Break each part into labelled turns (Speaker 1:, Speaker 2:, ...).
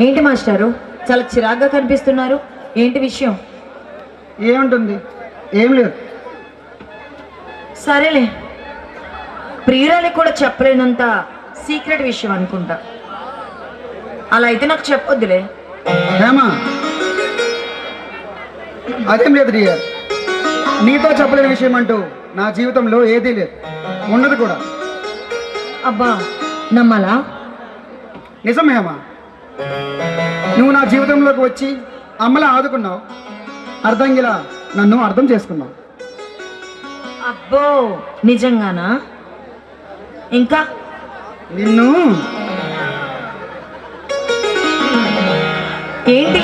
Speaker 1: ఏంటి మాస్టారు, చాలా చిరాగ్గా కనిపిస్తున్నారు. ఏంటి విషయం?
Speaker 2: ఏముంటుంది, ఏం లేదు.
Speaker 1: సరేలే, ప్రియురాలికి కూడా చెప్పలేనంత సీక్రెట్ విషయం అనుకుంటా. అలా అయితే నాకు చెప్పొద్దులే.
Speaker 2: హేమా, అదేం లేదు డియర్. నీతో చెప్పలేని విషయం అంటూ నా జీవితంలో ఏదీ లేదు, ఉండదు కూడా.
Speaker 1: అబ్బా, నమ్మాలా?
Speaker 2: నిజం హేమా, నువ్వు నా జీవితంలోకి వచ్చి అమ్మలా ఆదుకున్నావు, అర్థంగిలా నన్ను అర్థం చేసుకున్నావు.
Speaker 1: అబ్బో, నిజంగానా? ఇంకా
Speaker 2: నిన్ను
Speaker 1: ఏంటి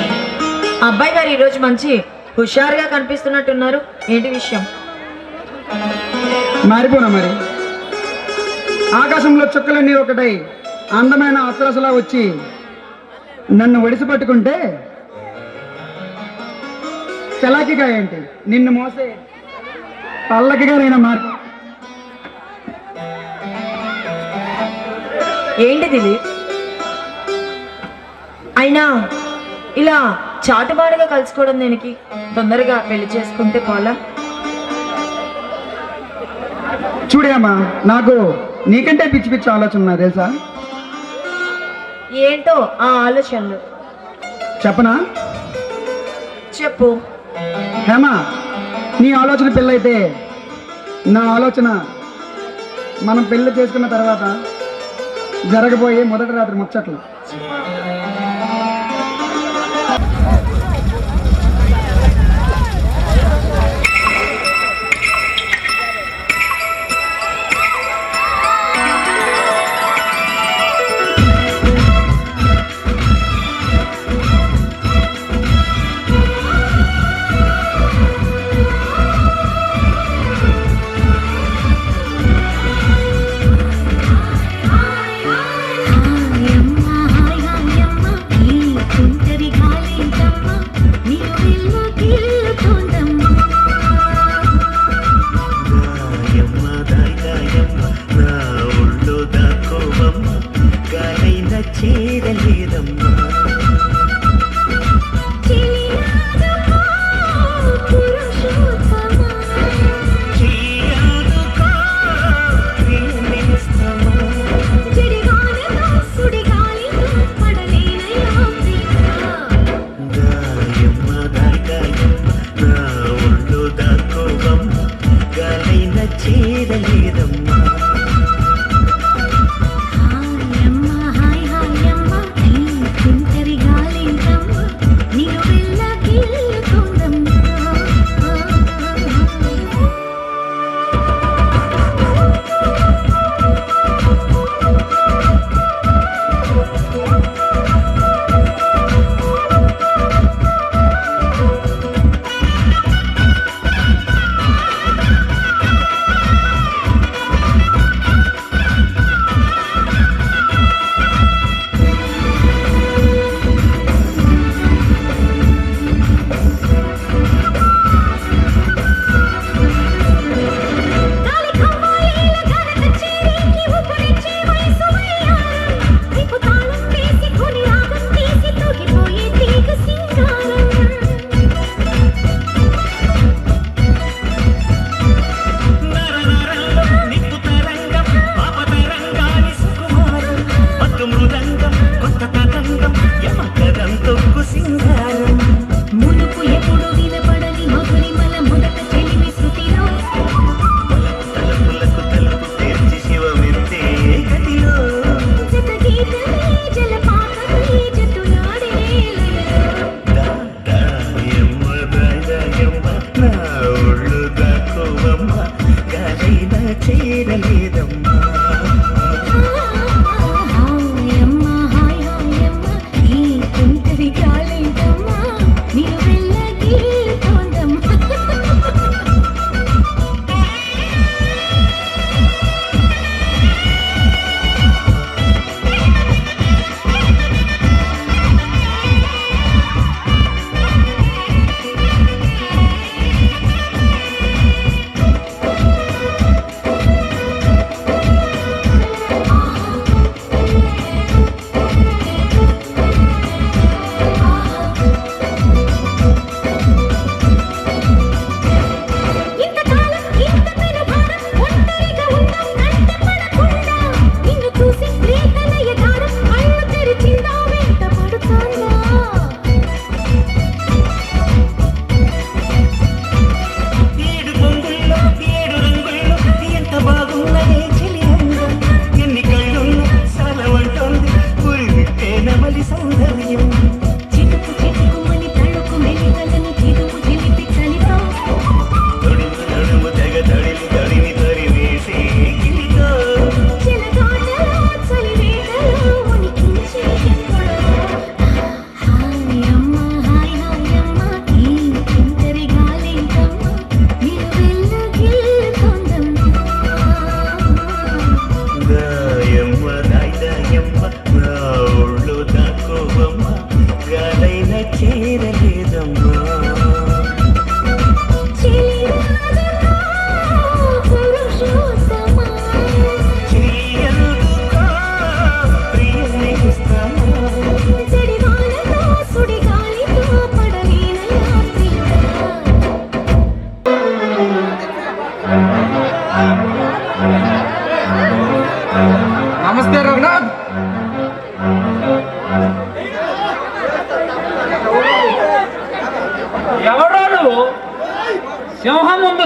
Speaker 1: అబ్బాయి గారు ఈరోజు మంచి హుషారుగా కనిపిస్తున్నట్టున్నారు. ఏంటి విషయం?
Speaker 2: మారిపోనా మరి? ఆకాశంలో చుక్కలన్నీ ఒకటై అందమైన అప్సరసలా వచ్చి నన్ను ఒడిసి పట్టుకుంటే చలాకిగా ఏంటి, నిన్ను మోసే పల్లకిగా నేను మారి.
Speaker 1: ఏంటి దిలీప్, అయినా ఇలా చాటుబాటుగా కలుసుకోవడం దేనికి? తొందరగా పెళ్లి చేసుకుంటే పోలా?
Speaker 2: చూడేమ్మా, నాకు నీకంటే పిచ్చి పిచ్చి ఆలోచన ఉన్నా తెలుసా?
Speaker 1: ఏంటో ఆ ఆలోచనలు?
Speaker 2: చెప్పనా?
Speaker 1: చెప్పు.
Speaker 2: హేమా, నీ ఆలోచన పెళ్ళైతే నా ఆలోచన మనం పెళ్లి చేసుకున్న తర్వాత జరగబోయే మొదటి రాత్రి ముచ్చట్లు.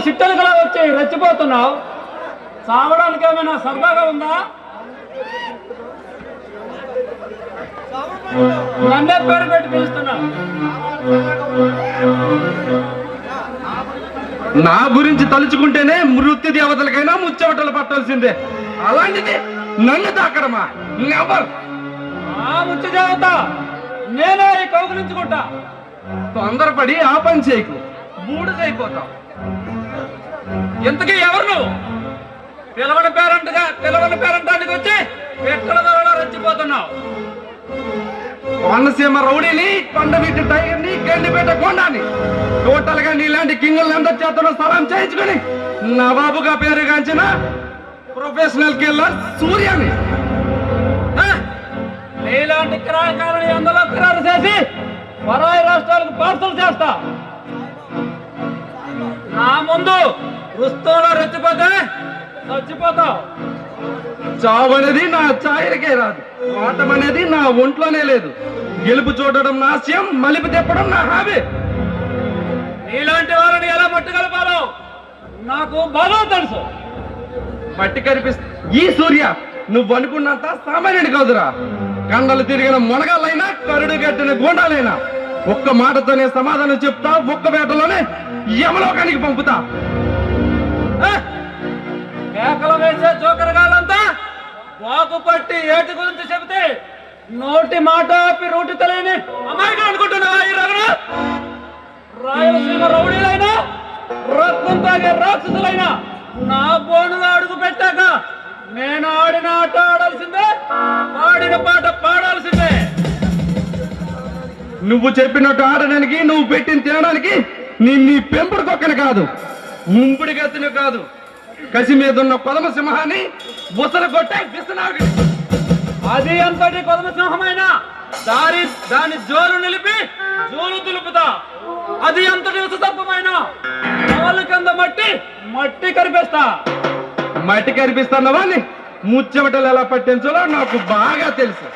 Speaker 3: సిట్టెలుగా వచ్చి రెచ్చిపోతున్నావు? చావడానికి ఏమైనా సరదాగా ఉందా? నన్నే పేరు పెట్టి పిలుస్తున్నావు.
Speaker 4: నా గురించి తలుచుకుంటేనే మృత్యు దేవతలకైనా ముచ్చవటలు పట్టాల్సిందే, అలాంటిది నన్ను తాకడమా? నెవర్.
Speaker 3: ఆ ముచ్చ దేవత నేనే ఈ కౌగులించుకుంటా.
Speaker 4: తొందరపడి ఆ పని చేయకు, బూడిదైపోతావు.
Speaker 3: ఇంతకీ ఎవరు నువ్వు? పిలవని పేరంటానికి వచ్చి ఎక్కడ ధరలో రెచ్చిపోతున్నావు?
Speaker 4: కోనసీమ రౌడీని, కొండవీటి టైగర్ని, గండిపేట కొండాని, టోటల్ గా నీలాంటి కింగులు ఎంత చేతనో సలాం చేయించుకుని నవాబుగా పేరుగాంచిన ప్రొఫెషనల్ కిల్లర్ సూర్యాని.
Speaker 3: నీలాంటి కిరాకారుని అందులో కిరారు చేసి పరాయి రాష్ట్రాలకు పార్సల్ చేస్తా. నా ముందు రుస్తువులో రెచ్చిపోతే చచ్చిపోతావు.
Speaker 4: చావు అనేది నా ఛాయలకే రాదు, ఓటం అనేది నా ఒంట్లోనే లేదు. గెలుపు చూడడం నా ఆశయం, మలిపి తెప్పడం నా హాబీ.
Speaker 3: నీలాంటి వాళ్ళని ఎలా మట్టి కలపాలో నాకు బాగా తెలుసు.
Speaker 4: మట్టి కనిపిస్తా. ఈ సూర్య నువ్వు అనుకున్నంత సామాన్యుడి కాదురా. కండలు తిరిగిన మొనగాళ్ళైనా, కరుడు కట్టిన గోండాలైనా ఒక్క మాటతోనే సమాధానం చెప్తా, ఒక్క వేటలోనే యమలోకానికి పంపుతా.
Speaker 3: కేకలు వేసే జోకరగాళ్ళంతా వాకు పట్టి ఏటి గురించి చెబితే నోటి మాట ఆపి రూటి తెలియని అమాయకులు అనుకుంటున్నావా? ఈ రగన రాయలసీమ రౌడీలైనా, రక్తం తాగే రాక్షసులైనా నా బోనులో అడుగు పెట్టాక నేను ఆడిన ఆట ఆడాల్సిందే, పాడిన పాట పాడాల్సిందే.
Speaker 4: నువ్వు చెప్పినట్టు ఆడడానికి, నువ్వు పెట్టిన తినడానికి నీ పెంపుడు కుక్కను కాదు, ముంపుడి గతిని కాదు, కసి మీద ఉన్న కొదమ సింహాన్ని బుసలు కొట్టే విసనాగు.
Speaker 3: అది అంతటి కొదమ సింహమైన దాని జోలు నిలిపి జోలు దులుపుతా. అది అంతటి విసతత్వమైన కాలు కింద మట్టి కరిపేస్తా.
Speaker 4: మట్టి కనిపిస్తున్నవా ముచ్చమటలు ఎలా పట్టించాలో నాకు బాగా తెలుసు.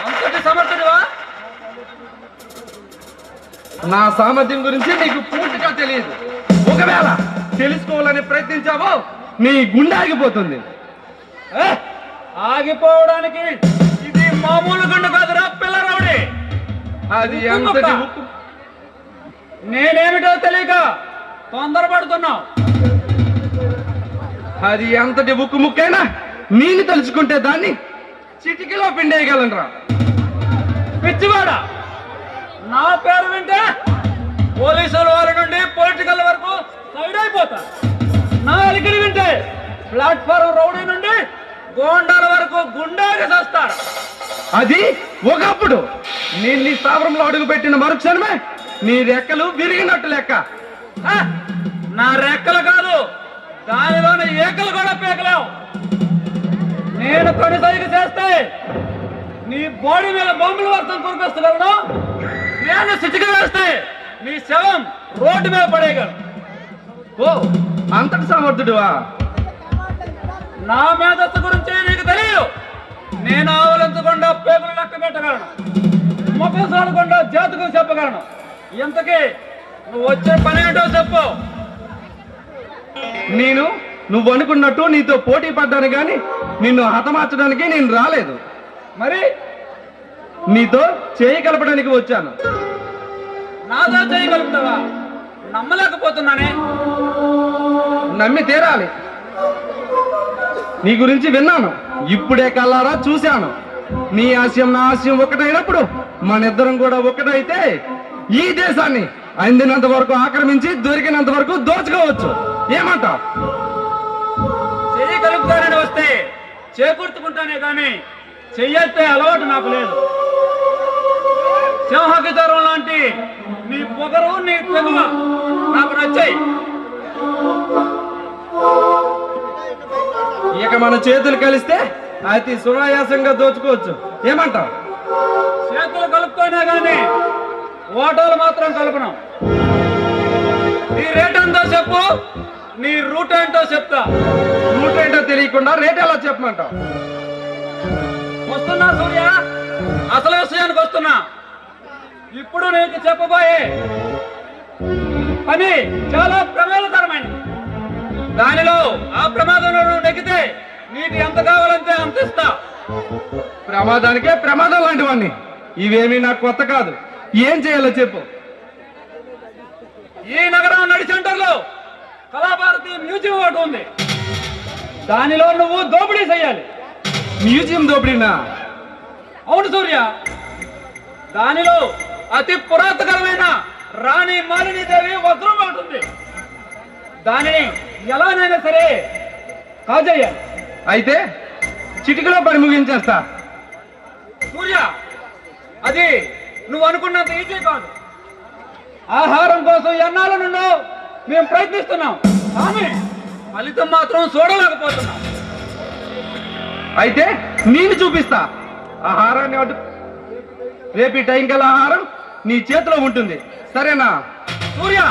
Speaker 3: అంతటి సమర్థుడివా?
Speaker 4: నా సామర్థ్యం గురించి నీకు పూర్తిగా తెలియదు. ఒకవేళ తెలుసుకోవాలని ప్రయత్నించావో నీ గుండె ఆగిపోతుంది.
Speaker 3: ఆగిపోవడానికి ఇది మామూలు గుండె కాదురా పిల్లరవుడి.
Speaker 4: అది ఎంతటి
Speaker 3: నేనేమిటో తెలియక తొందరపడుతున్నావు.
Speaker 4: అది ఎంతటి ఉక్కు ముక్కైనా నేను తలుచుకుంటే దాన్ని చిటికలో పిండేయగలనరా.
Speaker 3: పిచ్చివాడా, నా పేరు వింటే పోలీసుల వారి నుండి పొలిటికల్ వరకు సైడ్ అయిపోతా. నా అలికిడి వింటే ప్లాట్ఫారం రౌడీ నుండి గోండాల వరకు గుండాగా చేస్తారు.
Speaker 4: అది ఒకప్పుడు నేను నీ స్థావరంలో అడుగు పెట్టిన మరుక్షణమే నీ రెక్కలు విరిగినట్టు లెక్క.
Speaker 3: నా రెక్కలు కాదు, దానిలోని ఏకలు కూడా పేకలేవు. నేను కొన్ని సైకి చేస్తే నీ బాడీ మీద బొమ్మల వర్షం కురిపిస్తున్నాను. నేను సిటికి వేస్తే నీ శవం రోడ్డు మీద పడేయగలను.
Speaker 4: ఓ అంతటి సమర్థుడువా?
Speaker 3: నా మేధస్సు గురించి నీకు తెలియదు. నేను ఆవలించకుండా పేగులు లెక్క పెట్టగలను, ముఖం చూడకుండా జాతకం చెప్పగలను. ఇంతకీ నువ్వు వచ్చే పని ఏంటో చెప్పు.
Speaker 4: నువ్వు అనుకున్నట్టు నీతో పోటీ పడ్డాను గాని నిన్ను హతమార్చడానికి నేను రాలేదు.
Speaker 3: మరి
Speaker 4: నీతో చేయి కలపడానికి వచ్చాను.
Speaker 3: నాతో చేయగలుగుతావా? నమ్మలేకపోతున్నానే.
Speaker 4: నమ్మి తీరాలి. నీ గురించి విన్నాను, ఇప్పుడే కల్లారా చూశాను. నీ ఆశయం నా ఆశయం ఒకటైనప్పుడు మనిద్దరం కూడా ఒకటైతే ఈ దేశాన్ని అందినంత వరకు ఆక్రమించి దొరికినంత వరకు దోచుకోవచ్చు. ఏమంటావ్?
Speaker 3: చెయ్యి కలుపుతానని వస్తే చేకూర్చుకుంటానే కానీ చెయ్యెత్తే అలవాటు నాకు లేదు. సింహకితరం లాంటి నీ పొగరు, నీ తెగువ నాకు నచ్చాయి.
Speaker 4: ఇక మన చేతులు కలిస్తే అతి సునాయాసంగా దోచుకోవచ్చు. ఏమంటావ్?
Speaker 3: చేతులు కలుపుతానే కానీ ఓటాలు మాత్రం కలుపును. నీ రేట్ ఎంతో చెప్పు, నీ రూట్ ఏంటో చెప్తా.
Speaker 4: రూట్ ఏంటో తెలియకుండా రేట్ ఎలా చెప్పమంటావు?
Speaker 3: వస్తున్నా సూర్య, అసలు విషయానికి వస్తున్నా. ఇప్పుడు నీకు చెప్పబోయే పని చాలా ప్రమాదకరమైనది. దానిలో ఆ ప్రమాదంలో నువ్వు నెగ్గితే నీకు ఎంత కావాలంటే అంత ఇస్తా.
Speaker 4: ప్రమాదానికే ప్రమాదం లాంటివన్నీ ఇవేమీ నాకు కొత్త కాదు. ఏం చేయాలో చెప్పు.
Speaker 3: ఈ నగరం నడి సెంటర్లో కళాభారతి మ్యూజియం ఒకటి ఉంది. దానిలో నువ్వు దోపిడీ చేయాలి.
Speaker 4: మ్యూజియం దోపిడీనా?
Speaker 3: అవును సూర్య, దానిలో అతి పురాతనమైన రాణి మాలినీదేవి వజ్రం ఒకటి ఉంది. దానిని ఎలానైనా సరే కాజేయాలి.
Speaker 4: అయితే చిటికలో పని ముగించేస్తా.
Speaker 3: సూర్య, అది నువ్వు అనుకున్నంత ఈజీ కాదు. ఆహారం కోసం ఎన్నాళ్ళ నుండో మేము ప్రయత్నిస్తున్నాం, కానీ ఫలితం మాత్రం చూడలేకపోతున్నాం.
Speaker 4: అయితే నేను చూపిస్తా ఆహారాన్ని అడ్డు. రేపు ఈ టైం కల్లా ఆహారం నీ చేతిలో ఉంటుంది, సరేనా?
Speaker 3: సూర్య,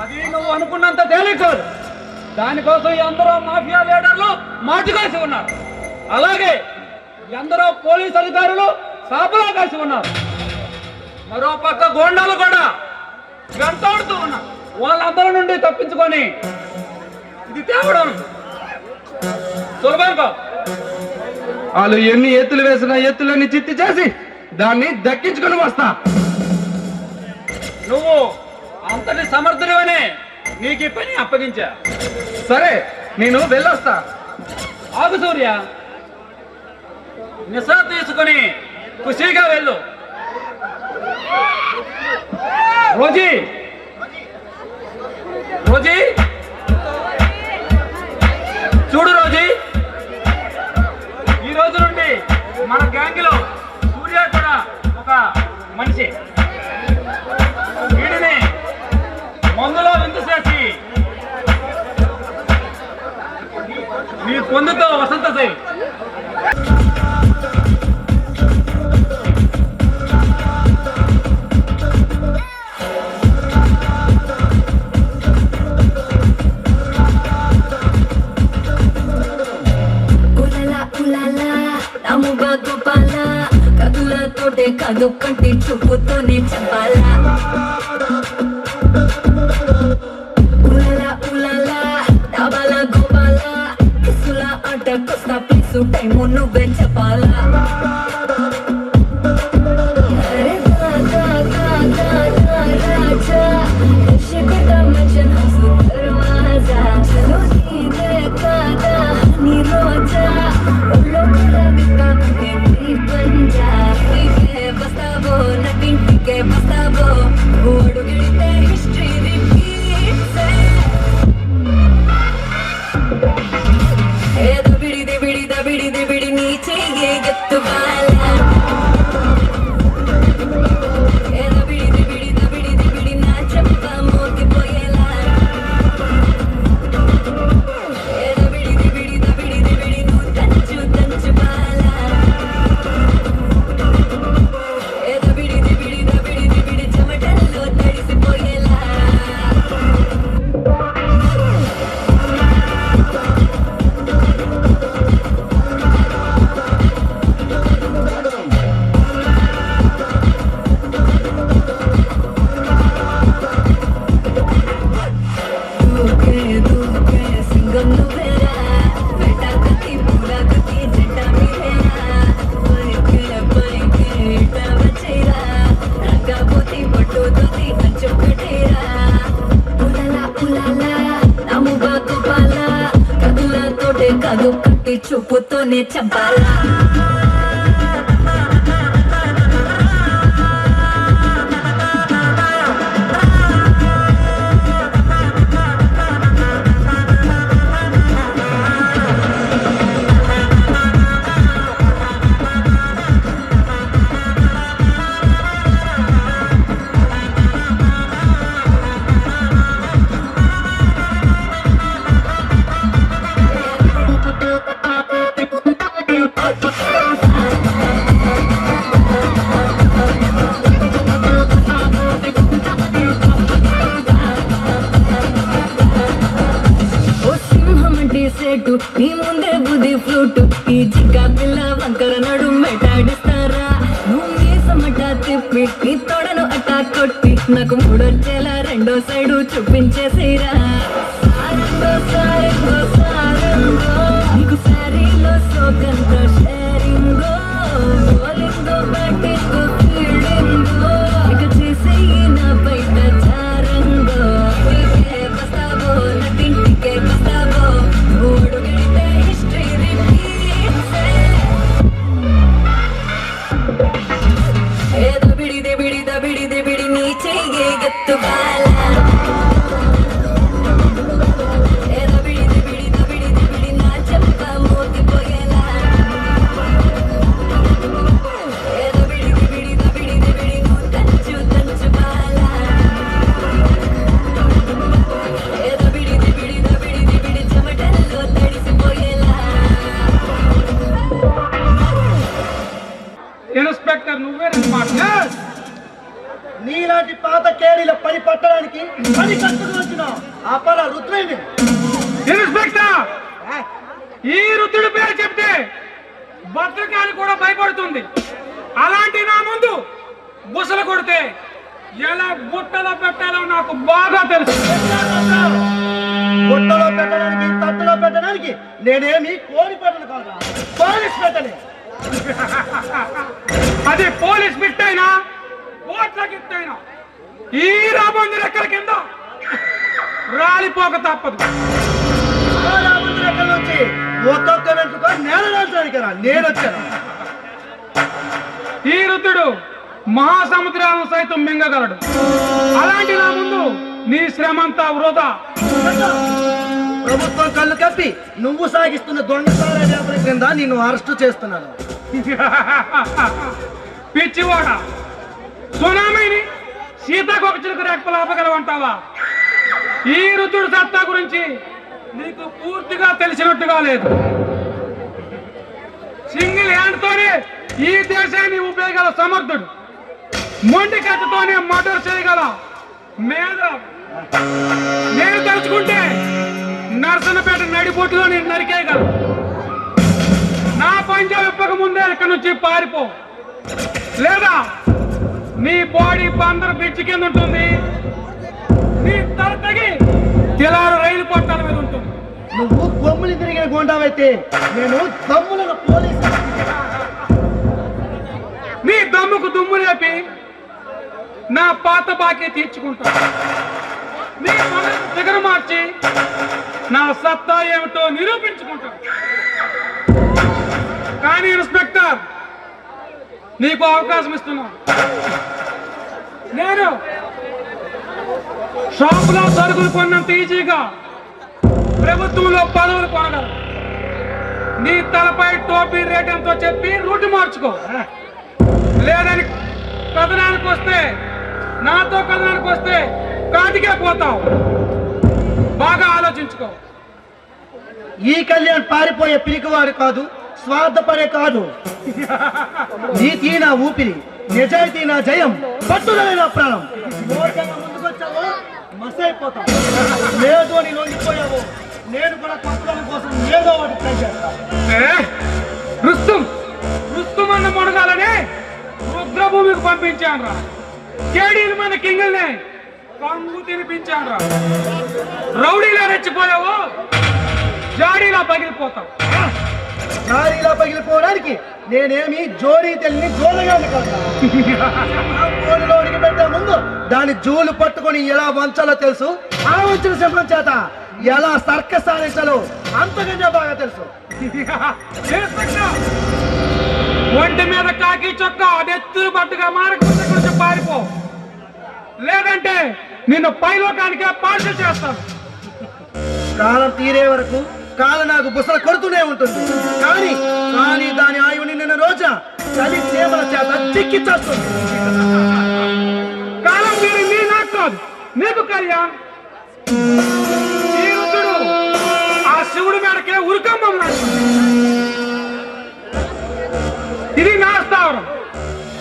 Speaker 3: అది నువ్వు అనుకున్నంత తేలిక కాదు. దానికోసం ఎందరో మాఫియా లీడర్లు మాటు కాసి ఉన్నారు. అలాగే ఎందరో పోలీస్ అధికారులు సాపులా కాసి ఉన్నారు. మరో పక్క గోండాలు కూడా వెంటాడుతూ ఉన్నారు. వాళ్ళందరి నుండి తప్పించుకొని ఇది తేవడం సులభం కాదు.
Speaker 4: వాళ్ళు ఎన్ని ఎత్తులు వేసినా ఎత్తులన్నీ చిత్తి చేసి దాన్ని దక్కించుకొని వస్తా.
Speaker 3: నువ్వు అంతటి సమర్థుడివనే నీకు ఈ పని అప్పగించా.
Speaker 4: సరే, నేను వెళ్ళొస్తా.
Speaker 3: ఆగు సూర్య, నిశా తీసుకుని ఖుషీగా వెళ్ళు. రోజీ, రోజీ, చూడు రోజీ, ఈ రోజు నుండి మన గ్యాంగ్ లో సూర్య కూడా ఒక మనిషి. వీడిని మందులో విందు చేసి నీ పొందుతో వసంత చేయి.
Speaker 5: కదులతోటే కదు కంటి చూపుతోనే చెప్పాలా. ఉలలా ఉలలా డబల గోపాల కిసుల ఆట కొస్తా ప్లీసు టైము నువ్వే చెప్పాలా. అరే దా దా దా దా దా రాజా శిఖర మజన్ హసు దర్వాజా చలో నీదే కాదా నీ రోజా లోకల వికా కే పంజా కే బస్తావో నటింటికే బస్తావో ఓడు గిడితే హిస్టరీ రిపీట్స్. ఏదో బిడిది బిడి నీ చెయ్యే ఎత్తువాలా. ఏదో బిడిది నా చెప్ప మోగిపోయేలా. ఏదో బిడిది నువ్వు దంచు బాలా. ఏదో బిడిది చెమటల్లో తడిసిపోయేలా. దూకే సింగం నువ్వేరా బేటా కత్తి పూరా కత్తి జంట మీరేరా. పైకే ఇట వచ్చేరా రంగపోతి పట్టు దొతి కంచొక్కటేరా. ఉలలా నమ్ముగా గోపాల కదులతోటే కదు కట్టి చూపుతోనే చంపాలా. సెట్టు నీ ముందే బుద్ధి ఫ్లూటు ఈ జింక పిల్ల వంకర నడు మెటాడిస్తారా. నువ్వు మీసమట తిప్పి నీ తొడను అట్టా కొట్టి నాకు మూడొచ్చేలా రెండో సైడు చూపించేసిరా సారంగో సారంగో సారంగో నీకు సారీలో సోకంతో షేరింగో బోలింగో బ్యాటింగో ఫీల్డింగో ఇక చేసేయి నా బయట చారంగో ఇంటికే వస్తావో నటింటికే వస్తావో మూడు గంటే హిస్టరీ రిపీట్స్ ఏ దబిడి నీ చెయ్యే గత్తు బాల ఏ దబిడి నా చెప్ప మోగిపోయేలా ఏ దబిడి నువ్వు తంచు బాల ఏ దబిడి చెమటల్లో తడిసిపోయేలా
Speaker 3: ఇన్స్పెక్టర్ నువ్వే రెండు మాట
Speaker 2: నీలాంటి పాత కేడీల పని పట్టడానికి పని కట్టుకు వచ్చిన అపర రుద్రుని.
Speaker 3: ఇన్స్పెక్టర్ ఈ రుద్రుడి పేరు చెప్తే భద్రకాళి కూడా భయపడుతుంది. అలాంటి నా ముందు బుసలు కొడితే ఎలా బుట్టలో పెట్టాలో నాకు బాగా తెలుసు.
Speaker 2: బుట్టలో పెట్టడానికి తట్టులో పెట్టడానికి నేనేమి కోడి పెట్టను కాదు, పోలీస్ పెట్టని.
Speaker 3: అది పోలీస్ బిట్ అయినా ఓట్ల గిట్ అయినా ఈ రాబందు రెక్కల కింద రాలిపోక తప్పదు.
Speaker 2: ఎక్కడి నుంచి ఒక్కొక్క వెంట్రుక నేల రాల్చడానికి నేను వచ్చాను.
Speaker 3: ఈ రుద్రుడు మహాసముద్రాలను సైతం మింగగలడు. అలాంటి నా ముందు నీ శ్రమంతా వృధా.
Speaker 2: ప్రభుత్వం కళ్ళు కప్పి నువ్వు సాగిస్తున్న దొంగసార వ్యాపారం కింద నిన్ను అరెస్టు చేస్తున్నాను.
Speaker 3: పిచ్చివాడ సునామీని సీతాకోక చిలుక రెక్కలు ఆపగలవంటావా? ఈ రుద్రుడు సత్తా గురించి నీకు పూర్తిగా తెలిసినట్టుగా లేదు. సింగిల్ హ్యాండ్ తోనే ఈ దేశాన్ని ఉపయోగల సమర్థుడు. మొండి కట్టతోనే మర్డర్ చేయగల మేధ. నేను తలుచుకుంటే నర్సనపేట నడిబొట్టులో నేను నరికేయగలను. నా పంజా విప్పక ముందే ఇక్కడి నుంచి పారిపో, లేదా నీ బాడీ బందర్ బ్రిడ్జ్ కింద ఉంటుంది. నీ తల తగి తెలారు రైలు పట్టాల మీద ఉంటుంది.
Speaker 2: నువ్వు కొమ్ములు తిరిగిన గుండావైతే నేను దమ్ములను పోలీసు.
Speaker 3: నీ దమ్ముకు దుమ్ము లేపి నా పాత బాకీ తీర్చుకుంటా. నీ మనసు దిగరు మార్చి నా సత్తా ఏమిటో నిరూపించుకుంటా. కానీ ఇన్స్పెక్టర్ నీకు అవకాశం ఇస్తున్నా. నేను షాపులో సరుకులు కొన్నంత ఈజీగా ప్రభుత్వంలో పదవులు కొనగలను. నీ తలపై టోపీ రేట్ ఎంతో చెప్పి రూటు మార్చుకో. లేదని కథనానికి వస్తే, నాతో కథనానికి వస్తే కాటికే పోతావు. బాగా ఆలోచించుకో.
Speaker 2: ఈ కళ్యాణ్ పారిపోయే పిరికివాడు కాదు, స్వార్థపడే కాదు. నీతి నా ఊపిరి, నిజాయితీ నా జయం, పట్టుదల నా ప్రాణం. ముందుకొచ్చావో మసైపోతావు, లేదు అని లొంగిపోయావు. నేను కూడా పట్టుదల కోసం ఏదో ఒకటి ట్రై చేస్తాను.
Speaker 3: రుస్తుం అన్న మునగాలని రుద్రభూమికి పంపించాను రా. కేడీలు మన కింగల్ని కంగు తినిపించాను రా. రౌడీలా రెచ్చిపోయావు, జాడీలా పగిలిపోతావు.
Speaker 2: లారీలా పగిలిపోవడానికి నేనేమి జోడీ తెలిని జోలగాని కాదు. కోడిలోనికి పెట్టే ముందు దాని జూలు పట్టుకొని ఎలా వంచాలో తెలుసు. ఆ వంచిన సింహం చేత ఎలా సర్కస్ సాధించాలో అంతకంటే బాగా తెలుసు.
Speaker 3: ఒంటి మీద కాకి చొక్క అదెత్తులు పట్టుగా మారకుండా కొంచెం పారిపో, లేదంటే నిన్ను పైలోకానికే పార్స చేస్తాను.
Speaker 2: కాలం తీరే వరకు కాలం నాకు బుసలు కొడుతూనే ఉంటుంది. కానీ కానీ దాని ఆయువు నిన్న రోజున చలి చేమల చేత చిక్కిచ్చేస్తుంది.
Speaker 3: కాలం తీరింది నాకు కాదు, నీకు కళ్యాణ్. ఈ రుద్రుడు ఆ శివుడి మేడకే ఉరుకమ్మం. ఇది నా స్థావరం.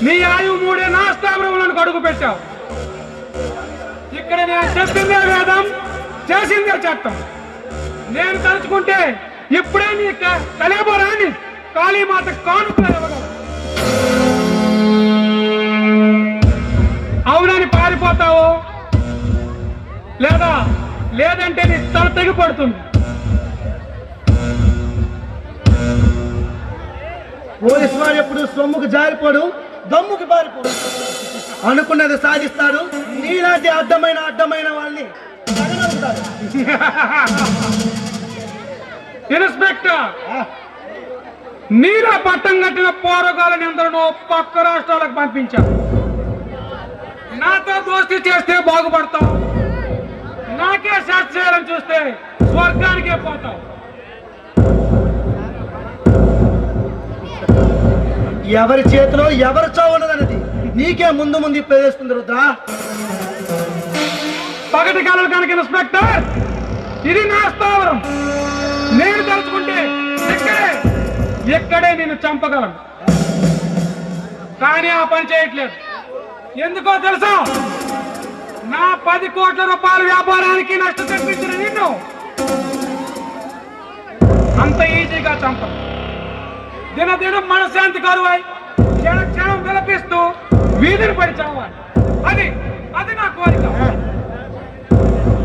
Speaker 3: నీ ఆయువు మూడే నా స్థావరంలో అడుగు పెట్టావు. ఇక్కడ నేను చెప్పిందే వేదం, చేసిందే చట్టం. నేను తలుచుకుంటే ఇప్పుడే నీ కలేబరాన్ని కాళీమాత కానుకలు ఇవ్వగలను. అవునని పారిపోతావు, లేదంటే నీ తల తెగి పడుతుంది.
Speaker 2: పోలీసు వాడు ఎప్పుడు సొమ్ముకు జారిపోడు, దమ్ముకు పారిపోడు. అనుకున్నది సాధిస్తాడు. నీలాంటి అడ్డమైన వాళ్ళని తగలవుతాడు.
Speaker 3: ఇన్స్పెక్టర్, నీలా పట్టం కట్టిన పోరగాలని అందరూ పక్క రాష్ట్రాలకు పంపించారు. నాతో దోస్తీ చేస్తే బాగుపడతావు, నాకే సెట్ చేయాలని చూస్తే స్వర్గానికే పోతావు.
Speaker 2: ఎవరి చేతిలో ఎవరు చావున్నదన్నది నీకే ముందు ఇప్పేస్తుంది రుద్రా.
Speaker 3: పగటి కాలం కనుక ఇన్స్పెక్టర్, ఇది నా స్థావరం. నేను తలుచుకుంటే ఎక్కడే నేను చంపగలను. కానీ ఆ పని చేయట్లేదు. ఎందుకో తెలుసా? నా 10 కోట్ల రూపాయల వ్యాపారానికి నష్టం తెప్పించిన నిన్ను అంత ఈజీగా చంపను. దినదినం మనశ్శాంతి కరువై క్షణం విలపిస్తూ వీధిని పడి చావాలి. అది నా కోరిక.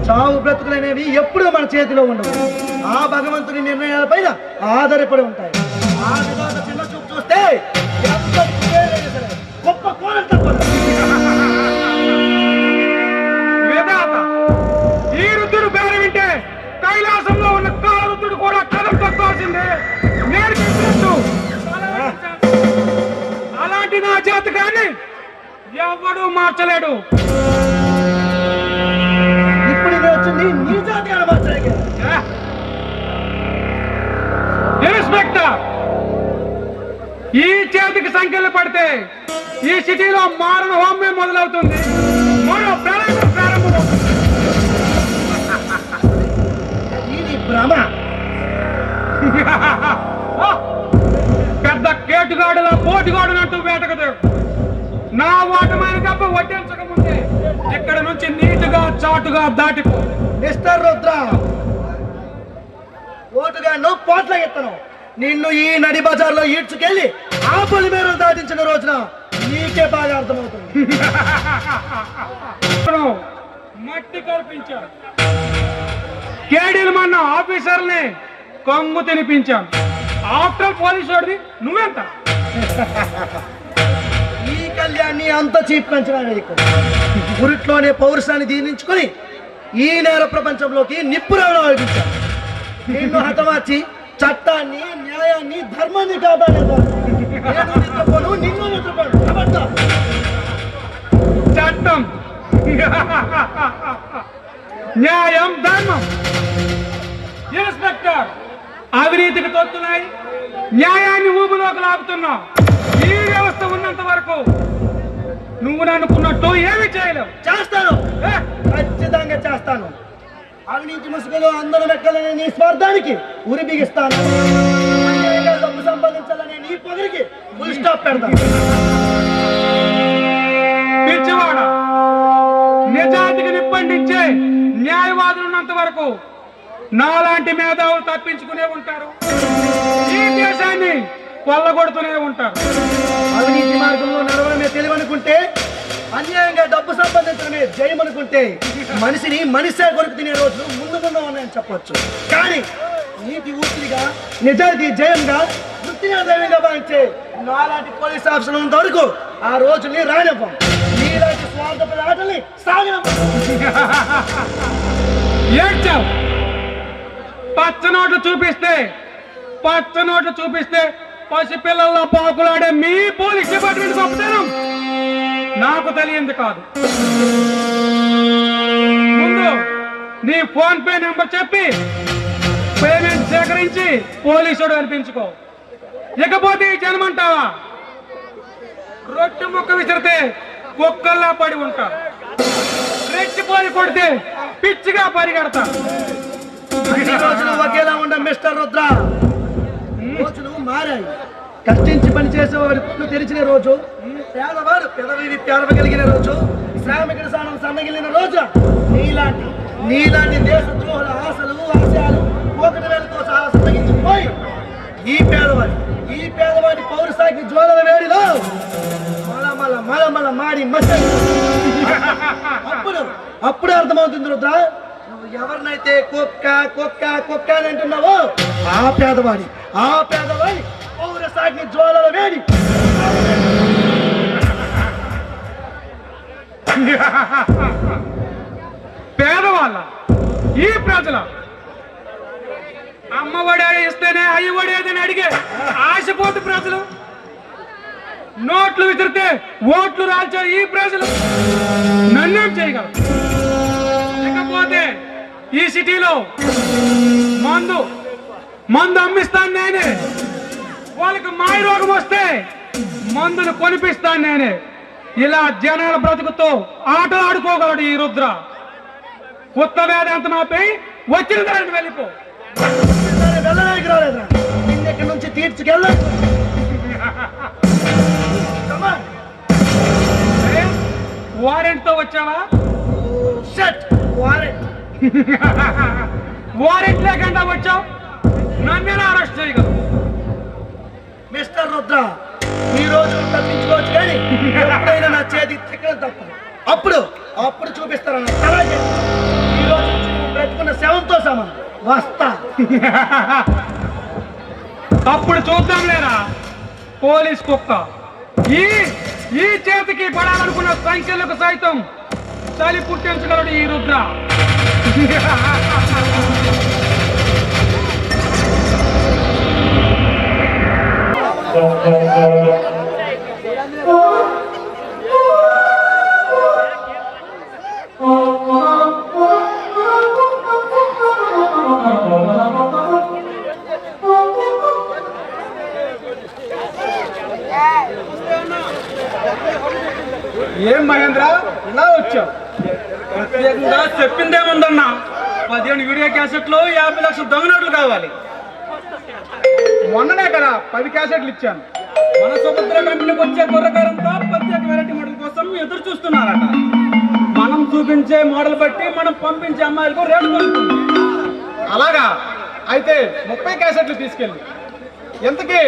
Speaker 2: చావు బ్రతుకులనేవి ఎప్పుడూ మన చేతిలో ఉండవు. ఆ భగవంతుని నిర్ణయాలపైన ఆధారపడి ఉంటాయి. ఆ విధంగా చిన్న చూపు చూస్తే ఎంతటి పేరైనా సరే గొప్ప కోణం తప్పదు.
Speaker 3: వేదాత, ఈ రుద్రుడు పేరు వింటే కైలాసంలో ఉన్న కాలరుద్రుడు కూడా కథం తొక్కాల్సిందే. నేను చెప్పినట్టు అలాంటి నా జాతకాన్ని ఎవడూ మార్చలేడు.
Speaker 2: ఇప్పుడు ఇది వచ్చింది నీ జాతి అనమాచలేక.
Speaker 3: ఇన్స్పెక్టర్, ఈ చేతికి సంఖ్యలు పడితే ఈ సిటీలో మారణ హోమే మొదలవుతుంది. మరో ప్రళయం ప్రారంభమవుతుంది.
Speaker 2: ఇది భ్రమ.
Speaker 3: పెద్ద కేటుగాడులా పోటుగాడునంటూ వేటకదు. నా ఓటమైన దెబ్బ వడ్డించకముందే ఇక్కడ నుంచి నీటుగా చాటుగా దాటిపో.
Speaker 2: మిస్టర్ రుద్ర, ఓటుగా నువ్వు పోట్ల ఎత్తను. నిన్ను ఈ నడి బజార్లో ఈడ్చుకెళ్ళి ఆ పొలిమేరలు దాటించిన రోజున నీకే బాగా అర్థమవుతుంది.
Speaker 3: మట్టి కల్పించారు. కేడీలు మన ఆఫీసర్ని కొంగు తినిపించాం. ఆఫ్టర్ పోలీసు వాడివి నువ్వెంత?
Speaker 2: ఈ కళ్యాణ్ని అంత చీప్ అంచనా వేయకు. ఉరిట్లోనే పౌరుషాన్ని దీవించుకొని ఈ నేర ప్రపంచంలోకి నిప్పురవడం ఆలోచించాను. నిన్ను హతమార్చి చట్టాన్ని, న్యాయాన్ని, ధర్మాన్ని కాపాడేదాన్ని నేను నిద్రపోను, నిన్ను నిద్రపోను. ఖబర్దార్.
Speaker 3: చట్టం, న్యాయం, ధర్మం. ఇన్స్పెక్టర్, అవినీతికి తొత్తున్నాయి, న్యాయాన్ని ఊబులోకి లాగుతున్నావు. ఈ వ్యవస్థ ఉన్నంత వరకు నువ్వు నన్నుకున్నట్టు ఏమి చేయలేవు.
Speaker 2: చేస్తాను, ఖచ్చితంగా చేస్తాను. అవినీతి ముసుగులో అందరూ లెక్కలనే నీ స్వార్థానికి ఉరి బిగిస్తాను. అన్యాయంగా డబ్బు సంపాదించాలనే నీ పొగరికి ఫుల్ స్టాప్ పెడతాను.
Speaker 3: పిచ్చివాడ, నిజాయితీకి నిప్పండించే న్యాయవాదులు ఉన్నంత వరకు నాలాంటి మేధావులు తప్పించుకునే ఉంటారు. ఈ దేశాన్ని కొల్లగొడుతూనే ఉంటారు.
Speaker 2: అవినీతి మార్గంలో నడవడమే తెలివనుకుంటే, అన్యాయంగా డబ్బు సంపాదించడమే జయం అనుకుంటే మనిషిని మనిషే కొరకు తినే రోజులు ముందు ఉన్నాయని చెప్పొచ్చు. కానీ నీతి ఊపిరిగా, నిజాయితీ జయంగా, వృత్తిని దైవంగా భావించే నాలాంటి పోలీస్ ఆఫీసర్ ఉన్నంత వరకు ఆ రోజుల్ని రానివ్వం. నీలాంటి స్వార్థపర ఆటల్ని సాగనివ్వం.
Speaker 3: ఏడ్చావు. పచ్చనోట్లు చూపిస్తే పసిపిల్లల్లో పాకులాడే మీ పోలీస్ డిపార్ట్మెంట్ గొప్పతనం నాకు తెలియంది కాదు. ముందు నీ ఫోన్ పే నెంబర్ చెప్పి పేమెంట్ సేకరించి పోలీసుడు అనిపించుకో. ఇకపోతే ఈ జనమంటావా? రొట్టె ముక్క విసిరితే కుక్కల్లా పడి ఉంటా. రెచ్చిపోయి కొడితే పిచ్చిగా పరిగెడతా.
Speaker 2: అన్ని రోజులు ఒకేలా ఉండ మిస్టర్ రుద్ర. రోజులు మారాయి. కష్టించి పని చేసేవాడి పనులు తెరిచిన రోజు, పేదవాడు పెదవి పేరవగలిగిన రోజు, శ్రామికుడి స్థానం సన్నగిలిన రోజు, నీలాంటి దేశ ద్రోహుల ఆశలు ఆశయాలు ఒకటి వేలతో సహా సన్నగించిపోయి ఈ పేదవాడి పౌరసాకి జ్వాలల వేడిలో మల మాడి మసలు. అప్పుడు అర్థమవుతుంది రుద్ర, నువ్వు ఎవరినైతే కుక్క కుక్క కుక్క అని అంటున్నావో ఆ పేదవాడి పౌరసాగ్ని జ్వాలల వేడి
Speaker 3: పేదవాళ్ళ ఈ ప్రజల అమ్మఒడి ఇస్తేనే అయ్యఒడేదని అడిగే ఆశపోతు ప్రజలు, నోట్లు విసిరితే ఓట్లు రాల్చే ఈ ప్రజలు నన్నేం చేయగలరు? లేకపోతే ఈ సిటీలో మందు అమ్మిస్తాను నేనే, వాళ్ళకి మాయ రోగం వస్తే మందులు కొనిపిస్తాను నేనే. ఇలా జనాల బ్రతుకుతో ఆట ఆడుకోగలడు ఈ రుద్ర. కొత్త వేదాంతం ఆపై వచ్చిన దాన్ని వెళ్ళిపో.
Speaker 2: వెళ్ళడానికి రాలేదురా, ఇక్కడి నుంచి తీర్చుకెళ్ళ.
Speaker 3: వారెంట్ తో వచ్చావా? వారెంట్ లేకుండా వచ్చావు, నన్ను అరెస్ట్ చేయగలవు.
Speaker 2: మిస్టర్ రుద్ర, ఈ రోజు తప్పించుకోవచ్చు కానీ ఎప్పుడైనా నా చేతి చిక్కడం తప్పదు. అప్పుడు చూపిస్తారన్న. ఈ రోజు నుంచి నువ్వు బ్రతుకున్న శవంతో సమానం. వస్తా.
Speaker 3: అప్పుడు చూద్దాం లేరా పోలీస్ కుక్క. ఈ చేతికి పడాలనుకున్న సంఖ్యలకు సైతం చలి పుట్టించగలడు ఈ రుద్ర. ఏం మహేంద్ర ఇలా వచ్చావు? ప్రత్యేకంగా చెప్పిందేముందన్నా, 15 వీడియో క్యాసెట్లు 50 లక్షల దొంగ నోట్లు కావాలి. మొన్ననే కదా 10 క్యాసెట్లు ఇచ్చాను. మన సుభద్ర కంపెనీకి వచ్చే కుర్రకారంతో ప్రత్యేక వెరైటీ మోడల్ కోసం ఎదురు చూస్తున్నారట. మనం చూపించే మోడల్ బట్టి మనం పంపించే అమ్మాయిలకు రేటు దొరుకుతుంది. అలాగా అయితే 30 క్యాసెట్లు తీసుకెళ్ళి. ఎంతకీ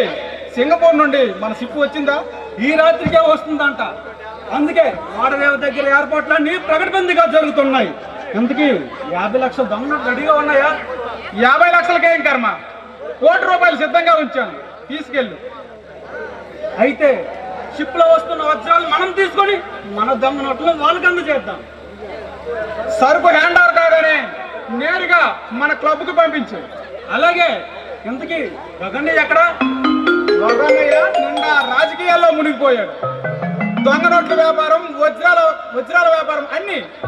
Speaker 3: సింగపూర్ నుండి మన షిప్ వచ్చిందా? ఈ రాత్రికే వస్తుందంట. అందుకే వాడరేవు దగ్గర ఏర్పాట్లన్నీ ప్రకటబందీగా జరుగుతున్నాయి. ఎందుకు 50 లక్షల దొంగలు రెడీగా ఉన్నాయా? 50 లక్షలకేం కర్మ, ₹1,00,00,000 సిద్ధంగా ఉంచాను, తీసుకెళ్ళు. అయితే షిప్ లో వస్తున్న వజ్రాలు మనం తీసుకొని మన దొంగ నోట్లు వాళ్ళకి అందజేద్దాం. సరుకు హ్యాండ్ ఓవర్ కాగానే నేరుగా మన క్లబ్ కు పంపించు. అలాగే. ఇంతకీ గగన్నయ్య ఎక్కడ? గగన్నయ్య నిండా రాజకీయాల్లో మునిగిపోయాడు. దొంగ నోట్ల వ్యాపారం, వజ్రాల వ్యాపారం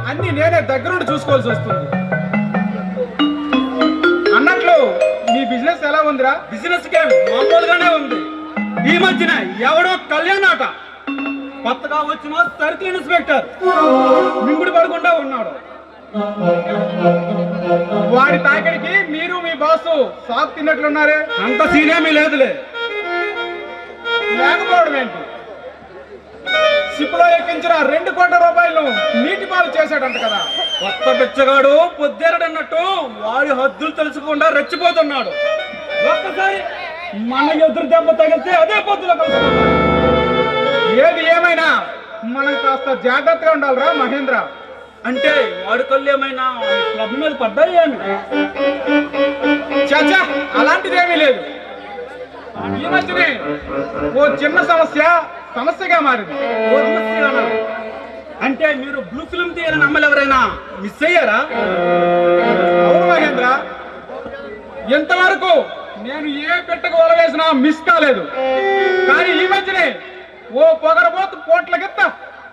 Speaker 3: అన్ని నేనే దగ్గరుండి చూసుకోవాల్సి వస్తుంది. అన్నట్లు నీ బిజినెస్ ఎలా ఉందిరా? బిజినెస్ మామూలుగానే ఉంది. ఈ మధ్యన ఎవడో కళ్యాణ్ ఆట కొత్తగా వచ్చిన సర్కిల్ ఇన్స్పెక్టర్ మింగుడు పడకుండా ఉన్నాడు. వాడి తాకిడికి మీరు మీ బాసు సాగు తిన్నట్లున్నారే. అంత సీనేమీ లేదులే. లేకపోవడం ఏంటి? షిప్ లో ఎక్కించిన ₹2 కోట్ల నీటి పాలు చేశాడంట కదా. కొత్త బిచ్చగాడు పొద్దేరడన్నట్టు వాడి హద్దులు తెలుసుకోకుండా రెచ్చిపోతున్నాడు. ఒక్కసారి మన ఎదురు దెబ్బ తగిలితే అదే పొద్దులో కలుసుకున్నాడు. ఏది ఏమైనా మనం కాస్త జాగ్రత్తగా ఉండాలిరా మహేంద్ర. అంటే వాడి కళ్ళు ఏమైనా క్లబ్ మీద పడ్డాయి ఏమి? చాచా, అలాంటిదేమీ లేదు. ఈ మధ్యనే ఓ చిన్న సమస్యగా మారింది. అంటే మీరు బ్లూ ఫిల్మ్ తీయాలని అమ్మలు ఎవరైనా మిస్ అయ్యారా? అవును మహేంద్ర, ఎంతవరకు నేను ఏ పెట్టకు వలవేసినా మిస్ కాలేదు. కానీ ఈ మధ్యనే ఓ పొగరబోతు పోట్లకెత్త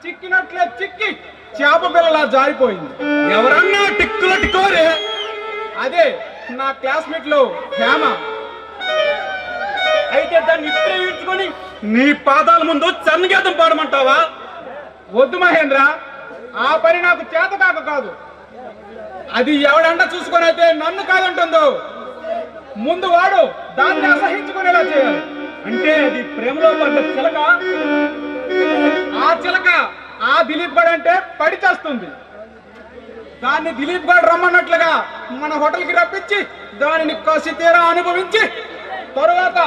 Speaker 3: చిక్కినట్లే చిక్కి చేప పిల్లలా జారిపోయింది. ఎవరన్నా టిక్కులే? అదే నా క్లాస్మేట్ లో హేమ. అయితే దాన్ని ఇప్పుడే ఈడ్చుకొని నీ పాదాల ముందు చన్నగీతం పాడమంటావా? వద్దు మహేంద్ర, ఆ పని నాకు చేతకాక కాదు. అది ఎవడంట చూసుకొని అయితే నన్ను కాదంటుందో ముందు వాడు దాన్ని అసహించుకునేలా చేయాలి. అంటే అది ప్రేమలో పడ్డ చిలక. ఆ చిలక ఆ దిలీప్ గడ్ అంటే పడి చేస్తుంది. దాన్ని దిలీప్ గడ్ రమ్మన్నట్లుగా మన హోటల్ కి రప్పించి దానిని కసి తీరా అనుభవించి తరువాత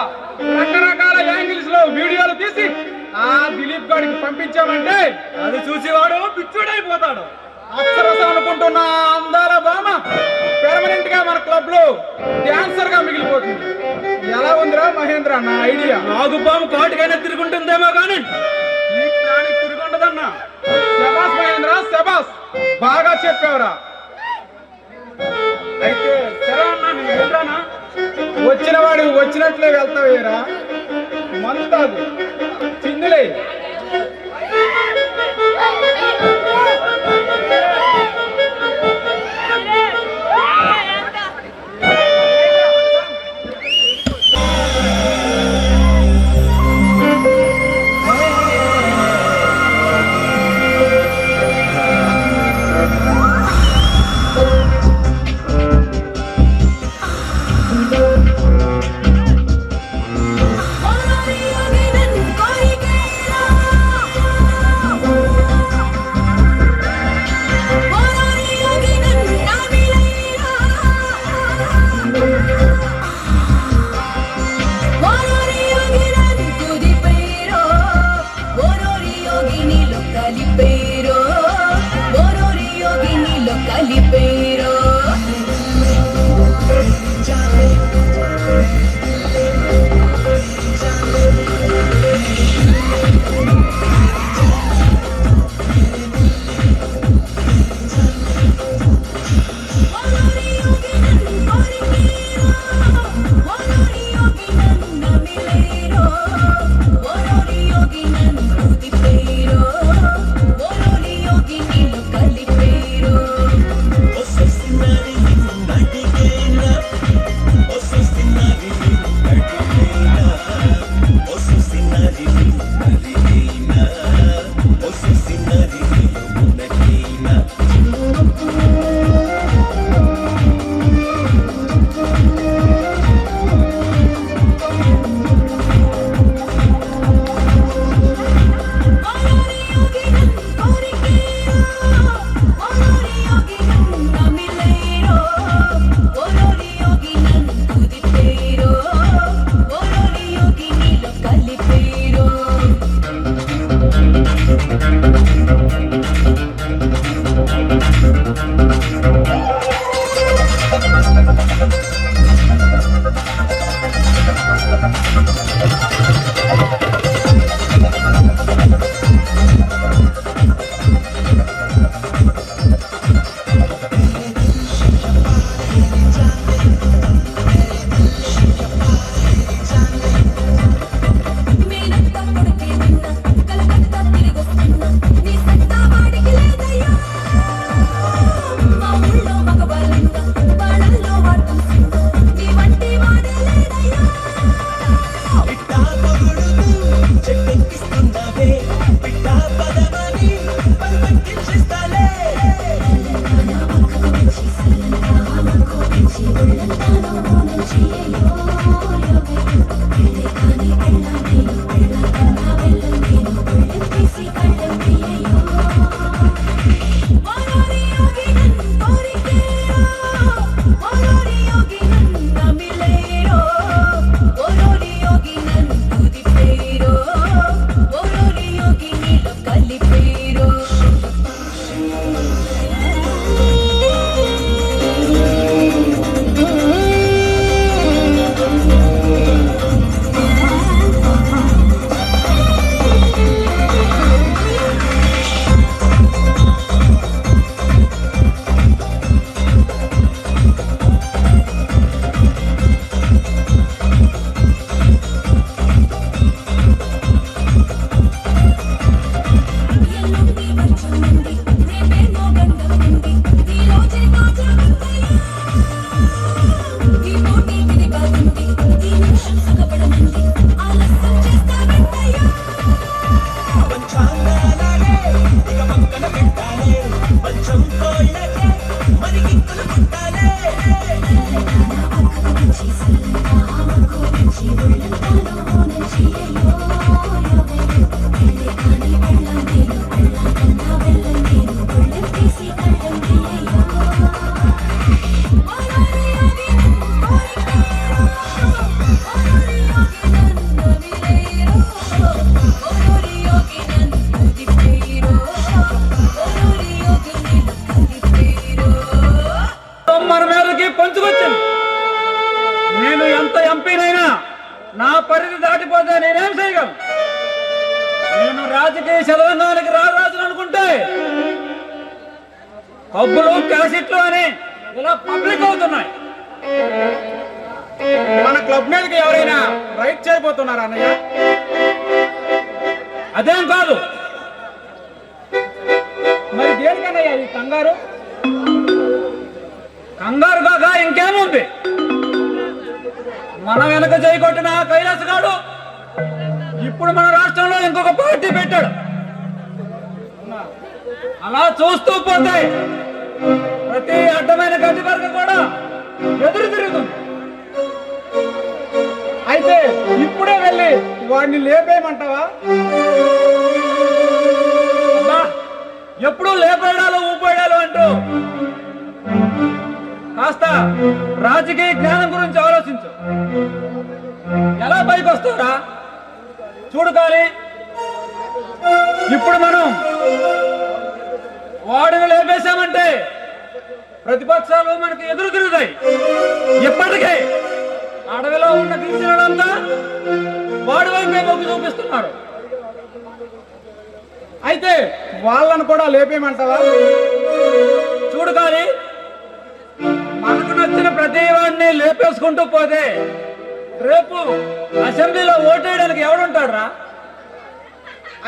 Speaker 3: రకరకాల యాంగిల్స్ లో వీడియోలు తీసి ఆ దిలీప్ గడికి పంపించామంటే అది చూసేవాడు పిచ్చుడైపోతాడు. అప్సరస అనుకుంటున్న అందాల భామ పెర్మనెంట్ గా మన క్లబ్ లో డాన్సర్ గా మిగిలిపోతుంది. ఎలా ఉందిరా మహేంద్ర నా ఐడియా? నాగుపాము కాటుకైనా తిరుగుంటుందేమో కానీ ఈ ప్రాణికి తిరుగుండదన్నా. శబాస్ మహేంద్ర, శబాస్, బాగా చెప్పావురా. అయితే సరే అన్నా, నేను వెళ్ళరానా? వచ్చిన వాడు వచ్చినట్లే వెళ్తావేరా. మందు తాగు, చిందులే. లేకుండా నేనేం చేయగలను? నేను రాజకీయ చదవంగానికి రాజులు అనుకుంటే పబ్బులు క్యాసెట్లు అని ఇలా పబ్లిక్ అవుతున్నాయి. మన క్లబ్ మీదకి ఎవరైనా రైట్ చేయబోతున్నారా అన్నయ్య? అదేం కాదు. మరి దేనికన్నయ్య ఈ కంగారు? కంగారు కాక ఇంకేముంది? మన వెనక చేయకొట్టిన కైలాసగాడు ఇప్పుడు మన రాష్ట్రంలో ఇంకొక పార్టీ పెట్టాడు. అలా చూస్తూ పోతే ప్రతి అడ్డమైన గడ్డి వర్గం కూడా ఎదురు తిరుగుతుంది. అయితే ఇప్పుడే వెళ్ళి వాడిని లేపేయమంటావా? ఎప్పుడు లేపేయడాలు ఊపేయడాలు అంటూ కాస్త రాజకీయ జ్ఞానం గురించి ఆలోచించు. ఎలా పైకి వస్తారా చూడు. కానీ ఇప్పుడు మనం వాడిని లేపేశామంటే ప్రతిపక్షాలు మనకి ఎదురు తిరుగుతాయి. ఇప్పటికే అడవిలో ఉన్న గిరిజనులంతా వాడి వైపే మొగ్గు చూపిస్తున్నారు. అయితే వాళ్ళను కూడా లేపేయమంటావా? చూడు. కానీ మనకు నచ్చిన ప్రతి వాడిని లేపేసుకుంటూ పోతే రేపు అసెంబ్లీలో ఓటేయడానికి ఎవడుంటాడు రా?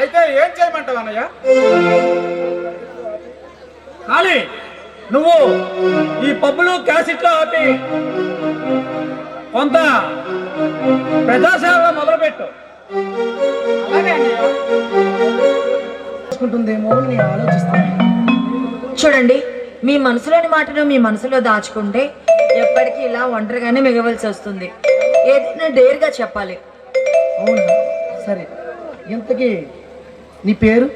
Speaker 3: అయితే ఏం చేయమంటావు అన్నయ్య? కానీ నువ్వు ఈ పబ్బులు క్యాసెట్లు ఆపి కొంత ప్రజాసేవ మొదలుపెట్టు. అలాగే
Speaker 2: చేసుకుంటుందేమో అని నేను ఆలోచిస్తాను.
Speaker 1: చూడండి, మీ మనసులోని మాటను మీ మనసులో దాచుకుంటే ఎప్పటికీ ఇలా ఒంటరిగానే మిగవలసి వస్తుంది. ఏదైనా డేర్గా చెప్పాలి.
Speaker 2: అవునా, సరే. ఇంతకీ నీ పేరు?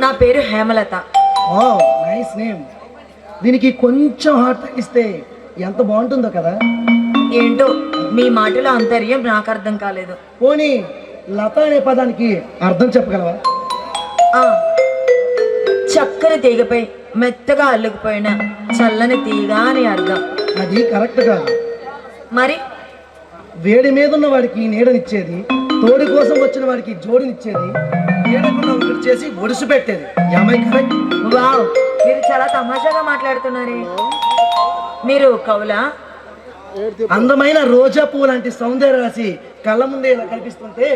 Speaker 1: నా పేరు హేమలత.
Speaker 2: Nice name. దీనికి కొంచెం హార్ట్ తగ్గిస్తే ఎంత బాగుంటుందో కదా.
Speaker 1: ఏంటో మీ మాటలో అంతర్యం నాకు అర్థం కాలేదు.
Speaker 2: పోనీ లత అనే పదానికి అర్థం చెప్పగలవా?
Speaker 1: చక్కని తీగపై మెత్తగా అల్లుకుపోయిన చల్లని తీగ అని అర్థం.
Speaker 2: అది కరెక్ట్ కాదు.
Speaker 1: మరి
Speaker 2: వేడి మీద ఉన్న వాడికి నీడనిచ్చేది, తోడి కోసం వచ్చిన వాడికి జోడినిచ్చేది, నీడకున్న ఒకటి చేసి ఒడిసి పెట్టేది. కరెక్ట్?
Speaker 1: వావ్, మీరు చాలా తమాషాగా మాట్లాడుతున్నారే. మీరు కవులా?
Speaker 2: అందమైన రోజా పువ్వు లాంటి సౌందర్య రాశి కళ్ళ ముందే ఇలా కనిపిస్తుంటే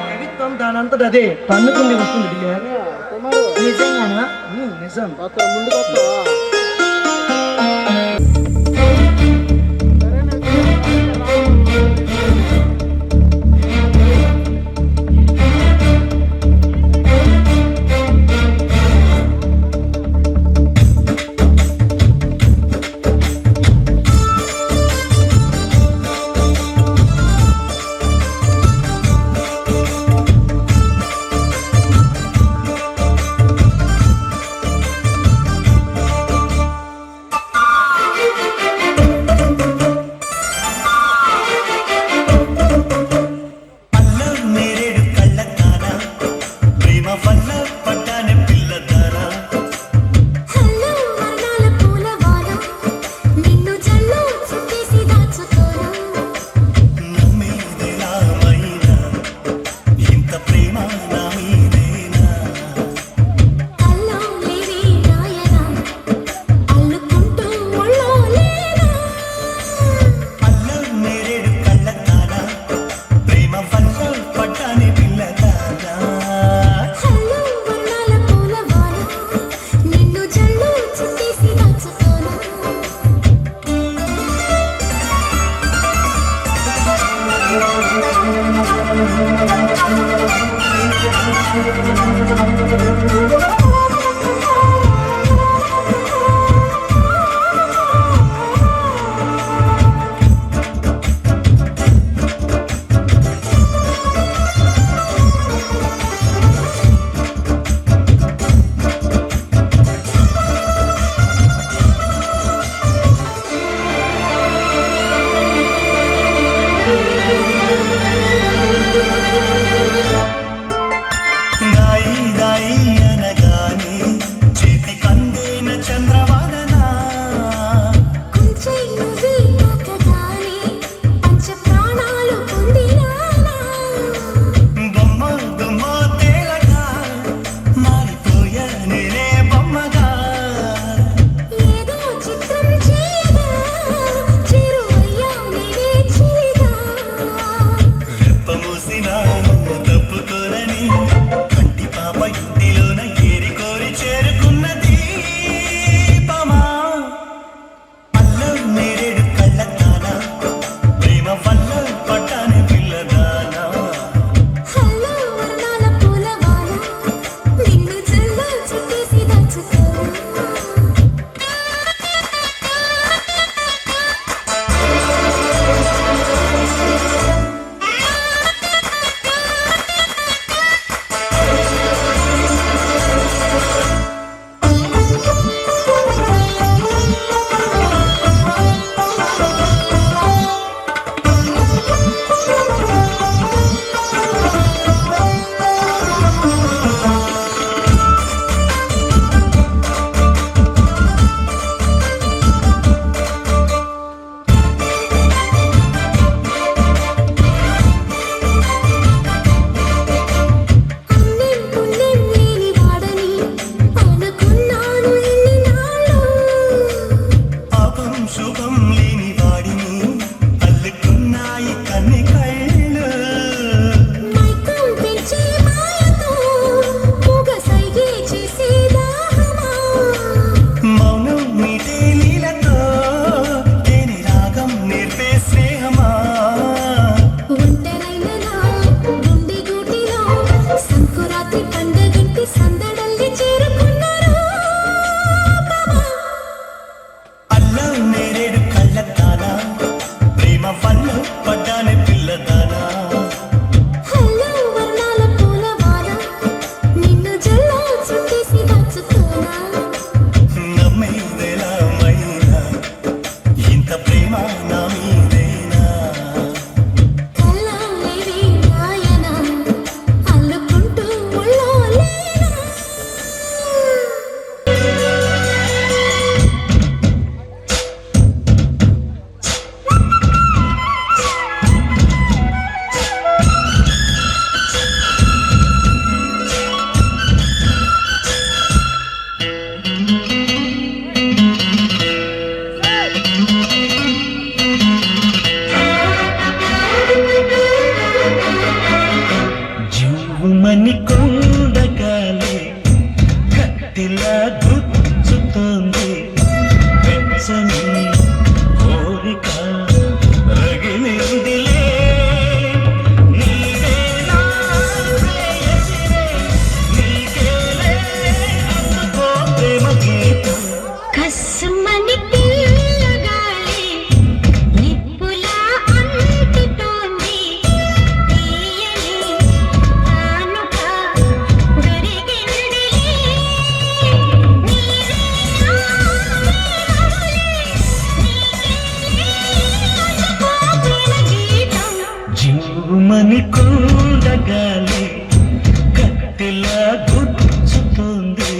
Speaker 2: కవిత్వం దానంతట అదే తన్నుకుంది వస్తుంది.
Speaker 1: నిజంగానా?
Speaker 2: నిజం.
Speaker 6: దాయి దాయి
Speaker 5: ಸಂಕ್ರಾಂತಿ పండగింటి సందడల్లి చేరుకున్నారు
Speaker 6: అల్లం నేరేడు కళ్ళతానా ప్రేమ పళ్ళు పడ్డానే పిల్లదానా
Speaker 5: హలో వర్ణాల పూలవాన నిన్ను జల్లో చుట్టేసి దాచుకోనా
Speaker 6: నమ్మేదెలా మైనా ఇంత ప్రేమ నా మీదేనా
Speaker 5: కళ్ళాలేవి నాయన అల్లుకుంటూ ముళ్ళో లేనా
Speaker 6: జీవమని కొండగాలి కత్తిలా గుచ్చుతోంది వెచ్చని కోరిక రగిలిందిలే నీవే నా ప్రేయసివే నీకేలే అందుకో ప్రేమ గీతం
Speaker 5: కస్సుమని పిల్లగాలి నిప్పులా అంటుతోంది తీయని కానుక దొరికిందిలే నీవే నా ప్రేమవలే అందుకో ప్రేమ గీతం
Speaker 6: జీవమని కొండగాలి కత్తిలా గుచ్చుతోంది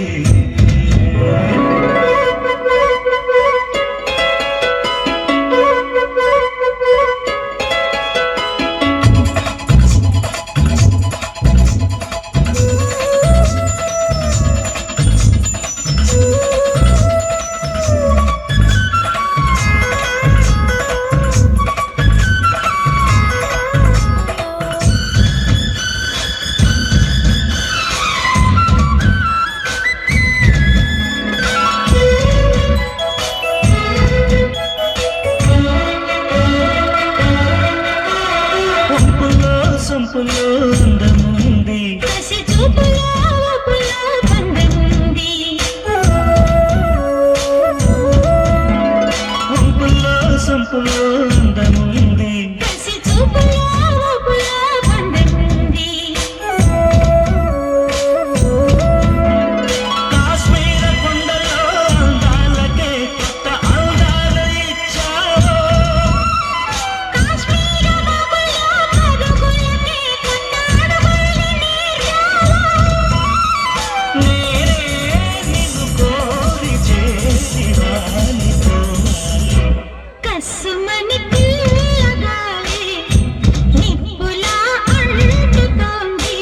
Speaker 6: పంపులో సంపులో అందముంది
Speaker 5: కసి చూపులో ఊపులో పందెముంది
Speaker 6: పంపులో సంపులో అందముంది
Speaker 5: కసి చూపులో ఊపులో పందెముంది
Speaker 6: కాశ్మీర కొండలో అందాలకే కొత్త అందాలు ఇచ్చావు
Speaker 5: కాశ్మీర బాబులో పరుగులకే కొత్త అడుగుల్ని నేర్చావు
Speaker 6: నేనే నిన్ను కోరి చేసి వాలిపోవాలి
Speaker 5: కస్సుమని పిల్లగాలి నిప్పులా అంటుతోంది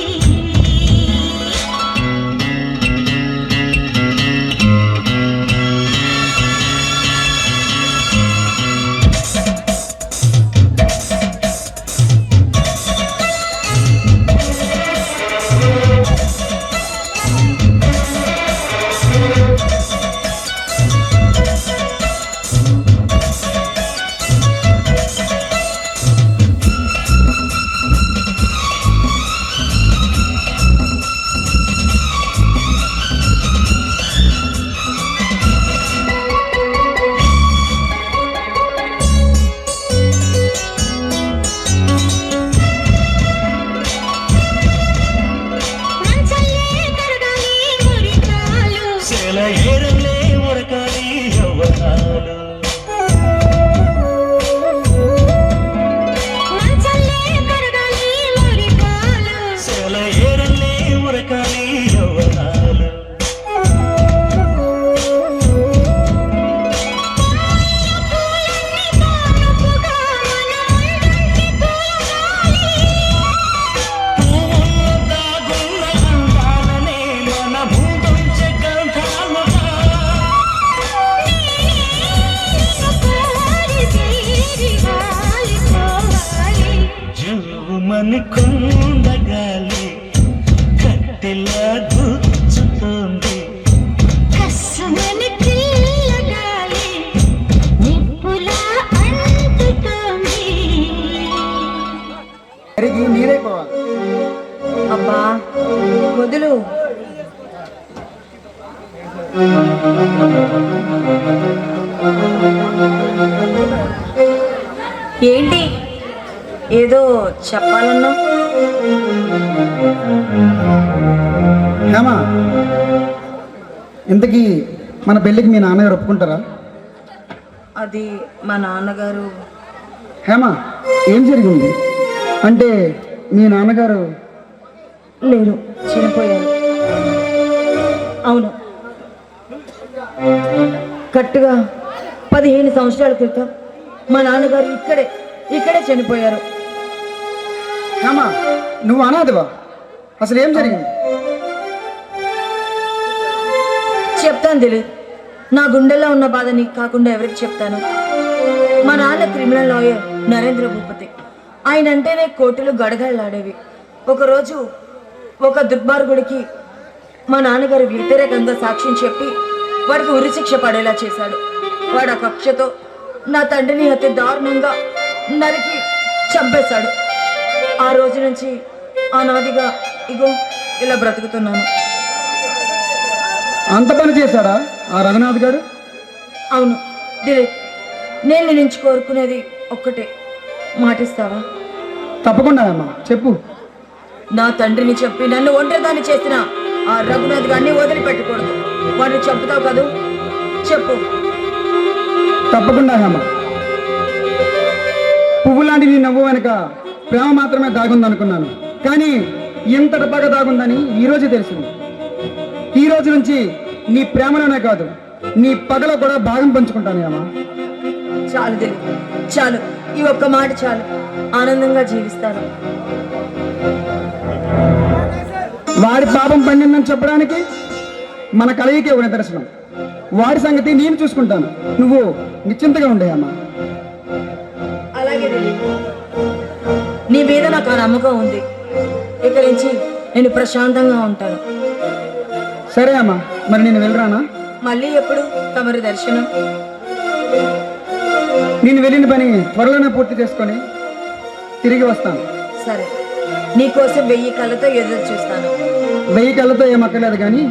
Speaker 5: మంచల్లే కరగాలి మురికాలు
Speaker 6: సెల ఏరలే ఉరకాలి యవ్వనాలు
Speaker 5: మంచల్లే కరగాలి మురికాలు
Speaker 6: సెల ఏరలే ఉరకాలి యవ్వనాలు
Speaker 5: కానుపుగా మన ఒళ్ళంటి పూలగాలి
Speaker 6: దాగున్న అందాలనే మన ముందుంచే గంధాలుగా
Speaker 5: కోరి తీరి వాలిపోవాలి
Speaker 6: జీవమని కొండగాలి కత్తిలా గుచ్చుతోంది
Speaker 5: కస్సుమని పిల్లగాలి నిప్పులా అంటుతోంది
Speaker 2: కరిగి నీరైపోవాలి.
Speaker 1: అబ్బా వదులు. ఏంటి ఏదో చెప్పాలన్నా?
Speaker 2: హేమా, ఇంతకీ మన పెళ్ళికి మీ నాన్నగారు ఒప్పుకుంటారా?
Speaker 1: అది మా నాన్నగారు.
Speaker 2: హేమా, ఏం జరిగింది? అంటే మీ నాన్నగారు
Speaker 1: లేరు, చనిపోయారు. అవును, కరెక్ట్గా 15 సంవత్సరాల క్రితం మా నాన్నగారు ఇక్కడే చనిపోయారు.
Speaker 2: హేమా, నువ్వు అనాథవా? అసలు ఏం జరిగింది?
Speaker 1: చెప్తాను దిలీప్. నా గుండెల్లో ఉన్న బాధ నీకు కాకుండా ఎవరికి చెప్తాను? మా నాన్న క్రిమినల్ లాయర్ నరేంద్ర భూపతి. ఆయన అంటేనే కోర్టులు గడగడలాడేవి. ఒకరోజు ఒక దుర్మార్గుడికి మా నాన్నగారు వ్యతిరేకంగా సాక్ష్యం చెప్పి వాడికి ఉరిశిక్ష పడేలా చేశాడు. వాడు ఆ కక్షతో నా తండ్రిని అతి దారుణంగా నరికి చంపేశాడు. ఆ రోజు నుంచి అనాదిగా ఇగో ఇలా బ్రతుకుతున్నాను.
Speaker 2: అంత పని చేశాడా ఆ రఘునాథ్ గారు?
Speaker 1: అవును దిలీప్, నేను నీ నుంచి కోరుకునేది ఒక్కటే, మాటిస్తావా?
Speaker 2: తప్పకుండా అమ్మా, చెప్పు.
Speaker 1: నా తండ్రిని చెప్పి నన్ను ఒంటరిదాన్ని చేసిన ఆ రఘునాథ్ గారిని వదిలిపెట్టకూడదు. వాడిని చంపుతావు కదూ? చెప్పు.
Speaker 2: తప్పకుండా హేమా. పువ్వు లాంటి నీ నవ్వు వెనక ప్రేమ మాత్రమే దాగుందనుకున్నాను, కానీ ఇంతటి పగ దాగుందని ఈరోజు తెలిసింది. ఈ రోజు నుంచి నీ ప్రేమలోనే కాదు, నీ పగలో కూడా భాగం పంచుకుంటాను హేమా.
Speaker 1: చాలు దిలీప్, చాలు. ఈ ఒక్క మాట చాలు. ఆనందంగా జీవిస్తాను.
Speaker 2: వాడి పాపం పండిందని చెప్పడానికి మన కలయికే ఒక నిదర్శనం. వాడి సంగతి నేను చూసుకుంటాను, నువ్వు నిశ్చింతగా ఉండే అమ్మా.
Speaker 1: అలాగే దిలీప్, నీ మీద నాకు ఆ నమ్మకం ఉంది. ఇక నుంచి నేను ప్రశాంతంగా ఉంటాను.
Speaker 2: సరే అమ్మా, మరి నేను వెళ్ళరానా?
Speaker 1: మళ్ళీ ఎప్పుడు తమరి దర్శనం?
Speaker 2: నేను వెళ్ళిన పని త్వరలోనే పూర్తి చేసుకొని తిరిగి వస్తాను.
Speaker 1: సరే, నీకోసం 1000 కళ్ళతో ఎదురు చూస్తాను.
Speaker 2: 1000 కళ్ళతో ఏమక్కర్లేదు, కానీ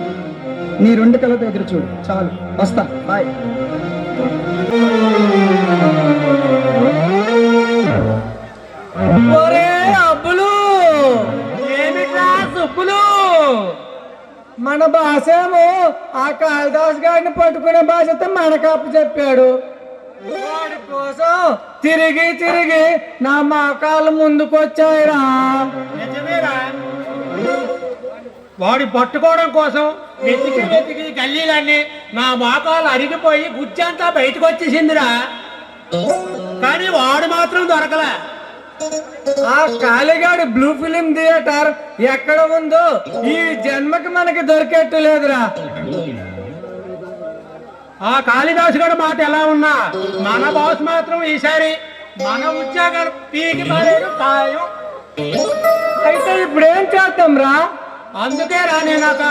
Speaker 2: నీ 2 కళ్ళతో ఎదురు చూడు చాలు. వస్తా, బాయ్.
Speaker 3: ఒరే అబ్బులు, ఏమిట్రా సుబ్బులు?
Speaker 2: మన భాషేమో ఆ కాళిదాస్ గారిని పట్టుకునే భాషతో మనకప్పు చెప్పాడు. వాడి కోసం తిరిగి తిరిగి నా మోకాళ్ళు ముందుకొచ్చాయిరా.
Speaker 3: నిజమేరా, వాడి పట్టుకోవడం కోసం వెతికి వెతికి గల్లీలన్నీ నా మోకాలు అరిగిపోయి గుజ్జంతా బయటకు వచ్చేసిందిరా. కానీ వాడు మాత్రం దొరకలే.
Speaker 2: ఆ కాళిగాడి బ్లూ ఫిలిం థియేటర్ ఎక్కడ ఉందో ఈ జన్మకి మనకి దొరికేట్టు లేదురా.
Speaker 3: ఆ కాళిదాసు గారి మాట ఎలా ఉన్నా మన బాస్ మాత్రం ఈసారి మన ఉద్యోగాలు పీకి పారేయడం ఖాయం.
Speaker 2: అయితే ఇప్పుడు ఏం చేద్దాం రా?
Speaker 3: అందుకే రా నేను ఒక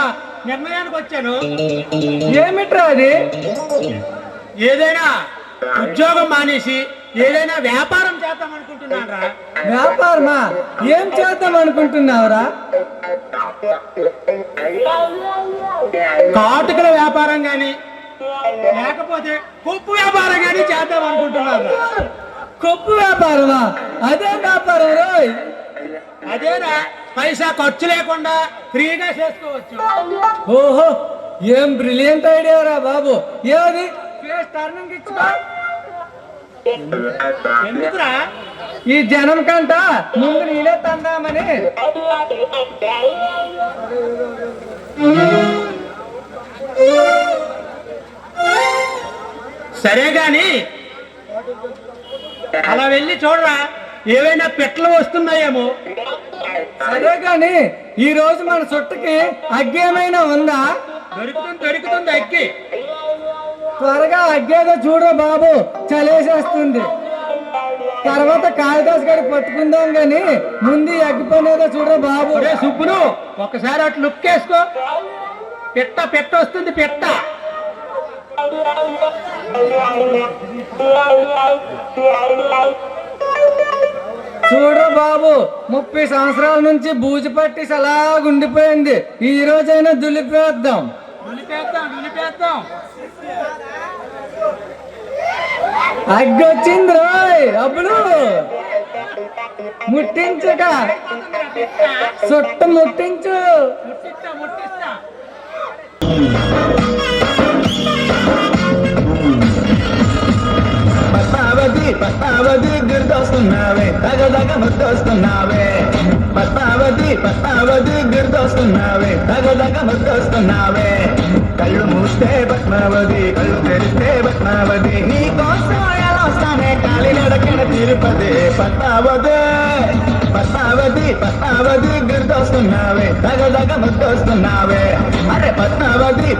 Speaker 3: నిర్ణయానికి వచ్చాను.
Speaker 2: ఏమిట్రా అది?
Speaker 3: ఏదైనా ఉద్యోగం మానేసి ఏదైనా వ్యాపారం చేద్దాం అనుకుంటున్నాను రా.
Speaker 2: వ్యాపారమా? ఏం చేద్దాం అనుకుంటున్నావురా?
Speaker 3: కాటుకల వ్యాపారం గాని లేకపోతే కొప్పు వ్యాపారం గాని చేద్దాం అనుకుంటున్నాను రా.
Speaker 2: కొప్పు వ్యాపారమా? అదే వ్యాపారం రోయ్.
Speaker 3: అదేనా, పైసా ఖర్చు లేకుండా ఫ్రీగా చేసుకోవచ్చు.
Speaker 2: ఓహో, ఏం బ్రిలియంట్ ఐడియా రా బాబు. ఏది ఫేస్ టర్నింగ్ ఇచ్చుకో.
Speaker 3: ఎందుకురా?
Speaker 2: ఈ జనం కంట ముందు నేనే తందామని.
Speaker 3: సరే గాని అలా వెళ్ళి చూడరా, ఏవైనా పెట్లు వస్తున్నాయేమో.
Speaker 2: సరే గాని ఈ రోజు మన చుట్టకి అగ్గి ఏమైనా ఉందా?
Speaker 3: దొరుకుతుంది అక్కి.
Speaker 2: త్వరగా అగ్గేదో చూడు బాబు, చలేసేస్తుంది. తర్వాత కాళిదాస్ గారి పట్టుకుందాం గాని ముందు ఈ అగ్గి పని ఏదో చూడు బాబు.
Speaker 3: ఒరే సుబ్బును, ఒకసారి అటు లుక్ వేసుకో. పెట్ట వస్తుంది, పెట్ట. చూడు బాబు 30 సంవత్సరాల నుంచి బూజు పట్టి అలాగుండిపోయింది. ఈ రోజైనా దులిపేద్దాం. అగ్గొచ్చింది రోయ్ అప్పుడు ముట్టించుక చుట్ట ముట్టించు.
Speaker 7: పద్మావతి గుర్తొస్తున్నావే తగదగ ముద్దొస్తున్నావే పద్మావతి గుర్తొస్తున్నావే తగదగ ముద్దొస్తున్నావే కళ్ళు మూస్తే పద్మావతి కళ్ళు తెరిస్తే పద్మావతి నీ కోసం ఎలా వస్తానే కాలి నడకన తిరుపతి పద్మావతి గుర్తొస్తున్నావే తగదగ ముద్దొస్తున్నావే అరే పద్మావతి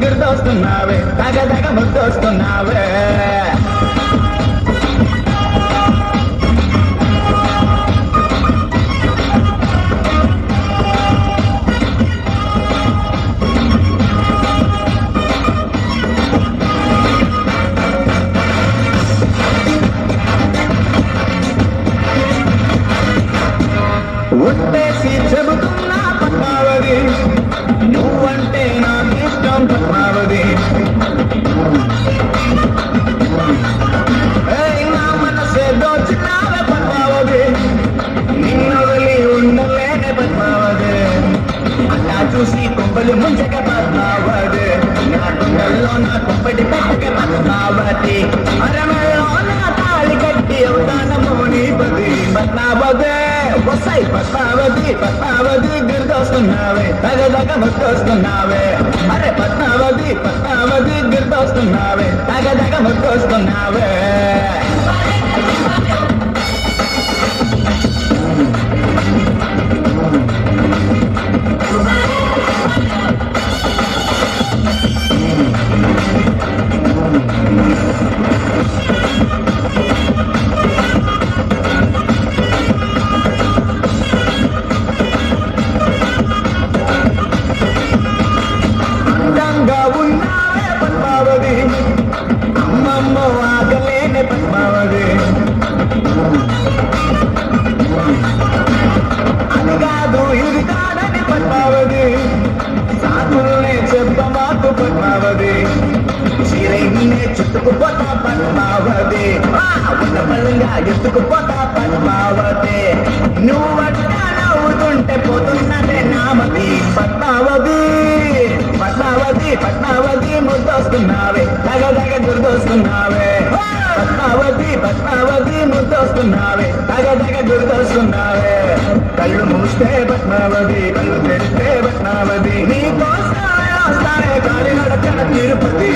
Speaker 7: గుర్తొస్తున్నావే తగదగ ముద్దొస్తున్నావే ఉట్టేసి చెబుతున్నా పద్మావతి నువ్వంటే నాకు ఇష్టం పద్మావతి నా మనసే దోచినావే పద్మావతి నిన్నొదిలి ఉండలేనే పద్మావతి అలా చూసి కొంపలు ముంచక పద్మావతి నా గుండెల్లో నా కొంపటి పెట్టక పద్మావతి అరమల్లో నా తాళి కట్టి అవుతానమో నీపతి పద్మావతి పద్మావతి గుర్తొస్తున్నావే తగదగ ముద్దొస్తున్నావే అరే పద్మావతి గుర్తొస్తున్నావే తగదగ ముద్దొస్తున్నావే అందంగా ఉన్నావే పద్మావతి అమ్మమ్మ ఆగలేనే పద్మావతి అది కాదు ఇది కాదని పద్మావతి సాకుల్నే చెప్పమాకు పద్మావతి చీరైనే చుట్టుకుపోతా పద్మావతి ఉన్నపల్లంగా ఎత్తుకుపోతా పద్మావతి నువ్వట్లా నవ్వుతుంటే పోతున్నదే నామతి పద్మావతి ముద్దొస్తున్నావే తగదగ గుర్తొస్తున్నావే పద్మావతి ముద్దొస్తున్నావే తగదగ గుర్తొస్తున్నావే కళ్ళు మూస్తే పద్మావతి కళ్ళు తెరిస్తే పద్మావతి నీ కోసం వస్తానే కాలి నడకన తిరుపతి